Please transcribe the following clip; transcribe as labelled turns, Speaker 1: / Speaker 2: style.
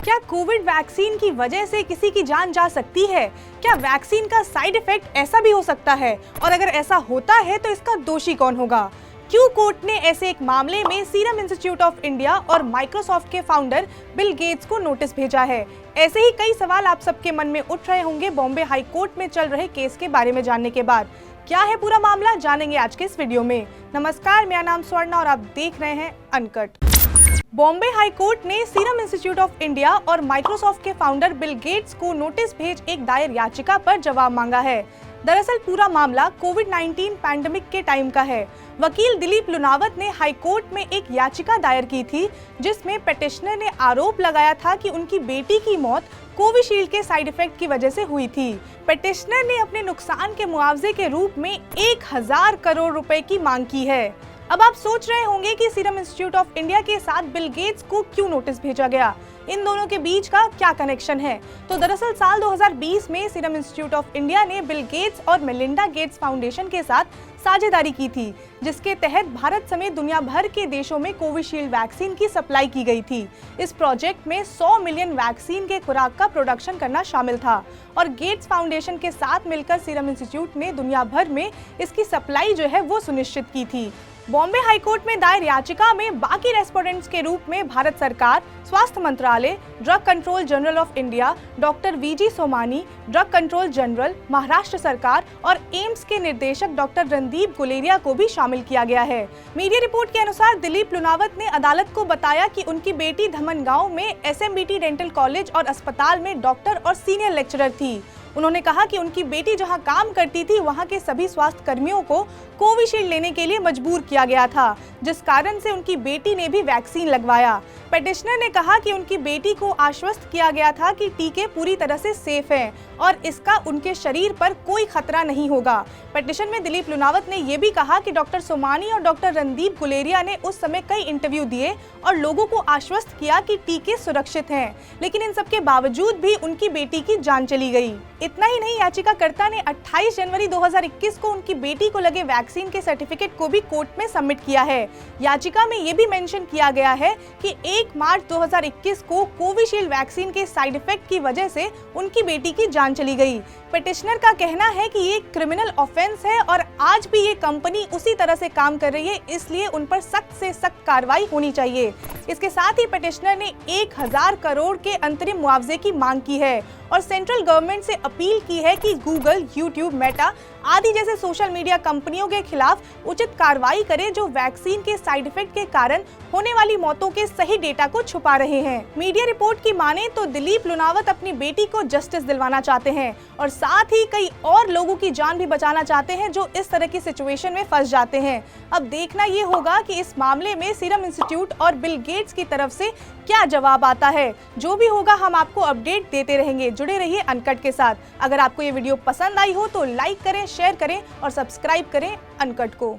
Speaker 1: क्या Covid vaccine की वजह से किसी की जान जा सकती है? क्या वैक्सीन का साइड इफेक्ट ऐसा भी हो सकता है? और अगर ऐसा होता है तो इसका दोषी कौन होगा? क्यों कोर्ट ने ऐसे एक मामले में सीरम इंस्टीट्यूट ऑफ इंडिया और माइक्रोसॉफ्ट के फाउंडर बिल गेट्स को नोटिस भेजा है? ऐसे ही कई सवाल आप सबके मन में उठ रहे होंगे बॉम्बे हाई कोर्ट में चल रहे केस के बारे में जानने के बाद। क्या है पूरा मामला, जानेंगे आज के इस वीडियो में। नमस्कार, मेरा नाम स्वर्णा और आप देख रहे हैं अनकट। बॉम्बे हाई कोर्ट ने सीरम इंस्टीट्यूट ऑफ इंडिया और माइक्रोसॉफ्ट के फाउंडर बिल गेट्स को नोटिस भेज एक दायर याचिका पर जवाब मांगा है। दरअसल पूरा मामला कोविड-19 पैंडेमिक के टाइम का है। वकील दिलीप लुनावत ने हाई कोर्ट में एक याचिका दायर की थी जिसमें पिटिशनर ने आरोप लगाया था कि उनकी बेटी की मौत कोविशील्ड के साइड इफेक्ट की वजह से हुई थी। पिटिशनर ने अपने नुकसान के मुआवजे के रूप में 1000 करोड़ रुपए की मांग की है। अब आप सोच रहे होंगे कि सीरम इंस्टीट्यूट ऑफ इंडिया के साथ बिल गेट्स को क्यों नोटिस भेजा गया, इन दोनों के बीच का क्या कनेक्शन है? तो दरअसल साल 2020 में सीरम इंस्टीट्यूट ऑफ इंडिया ने बिल गेट्स और मेलिंडा गेट्स फाउंडेशन के साथ साझेदारी की थी, जिसके तहत भारत समेत दुनिया भर के देशों में कोविशील्ड वैक्सीन की सप्लाई की गई थी। इस प्रोजेक्ट में 100 मिलियन वैक्सीन के खुराक का प्रोडक्शन करना शामिल था और गेट्स फाउंडेशन के साथ मिलकर सीरम इंस्टीट्यूट ने दुनिया भर में इसकी सप्लाई जो है वो सुनिश्चित की थी। बॉम्बे हाई कोर्ट में दायर याचिका में बाकी रेस्पोंडेंट्स के रूप में भारत सरकार, स्वास्थ्य मंत्रालय, drug control general of India, doctor V G Somani, drug control general, Maharashtra सरकार और एम्स के निदेशक डॉक्टर रणदीप गुलेरिया को भी शामिल किया गया है। मीडिया रिपोर्ट के अनुसार दिलीप लुनावत ने अदालत को बताया कि उनकी बेटी धमनगांव में एसएमबीटी डेंटल कॉलेज और अस्पताल में डॉक्टर और सीनियर लेक्चरर थी। उन्होंने कहा कि उनकी बेटी जहां काम करती थी वहां के सभी स्वास्थ्य कर्मियों को कोविशील्ड लेने के लिए मजबूर किया गया था, जिस कारण से उनकी बेटी ने भी वैक्सीन लगवाया। पिटिशनर ने कहा कि उनकी बेटी को आश्वस्त किया गया था कि टीके पूरी तरह से सेफ हैं और इसका उनके शरीर पर कोई खतरा नहीं होगा। पिटिशन में दिलीप लुनावत ने ये भी कहा कि डॉक्टर सोमानी और डॉक्टर रणदीप गुलेरिया ने उस समय कई इंटरव्यू दिए और लोगों को आश्वस्त किया कि टीके सुरक्षित हैं, लेकिन इन सब के बावजूद भी उनकी बेटी की जान चली गई। इतना ही नहीं, याचिकाकर्ता ने 28 जनवरी 2021 को उनकी बेटी को लगे वैक्सीन के सर्टिफिकेट को भी कोर्ट में सबमिट किया है। याचिका में ये भी मेंशन किया गया है कि 1 मार्च 2021 को कोविशील्ड वैक्सीन के साइड इफेक्ट की वजह से उनकी बेटी की जान चली गई। पिटिशनर का कहना है कि ये क्रिमिनल ऑफेंस है और आज भी ये कंपनी उसी तरह से काम कर रही है, इसलिए उन पर सख्त से सख्त कार्रवाई होनी चाहिए। इसके साथ ही पिटिशनर ने 1000 करोड़ के अंतरिम मुआवजे की मांग की है और सेंट्रल गवर्नमेंट से अपील की है कि गूगल, यूट्यूब, मेटा आदि जैसे सोशल मीडिया कंपनियों के खिलाफ उचित कार्रवाई करे जो वैक्सीन के साइड इफेक्ट के कारण होने वाली मौतों के सही डेटा को छुपा रहे हैं। मीडिया रिपोर्ट की माने तो दिलीप लुनावत अपनी बेटी को जस्टिस दिलवाना चाहते हैं और साथ ही कई और लोगों की जान भी बचाना चाहते हैं जो इस तरह की सिचुएशन में फंस जाते हैं। अब देखना ये होगा कि इस मामले में सीरम इंस्टीट्यूट और बिल गेट्स की तरफ से क्या जवाब आता है। जो भी होगा हम आपको अपडेट देते रहेंगे। जुड़े रहिए अनकट के साथ। अगर आपको ये वीडियो पसंद आई हो तो लाइक करें, शेयर करें और सब्सक्राइब करें अनकट को।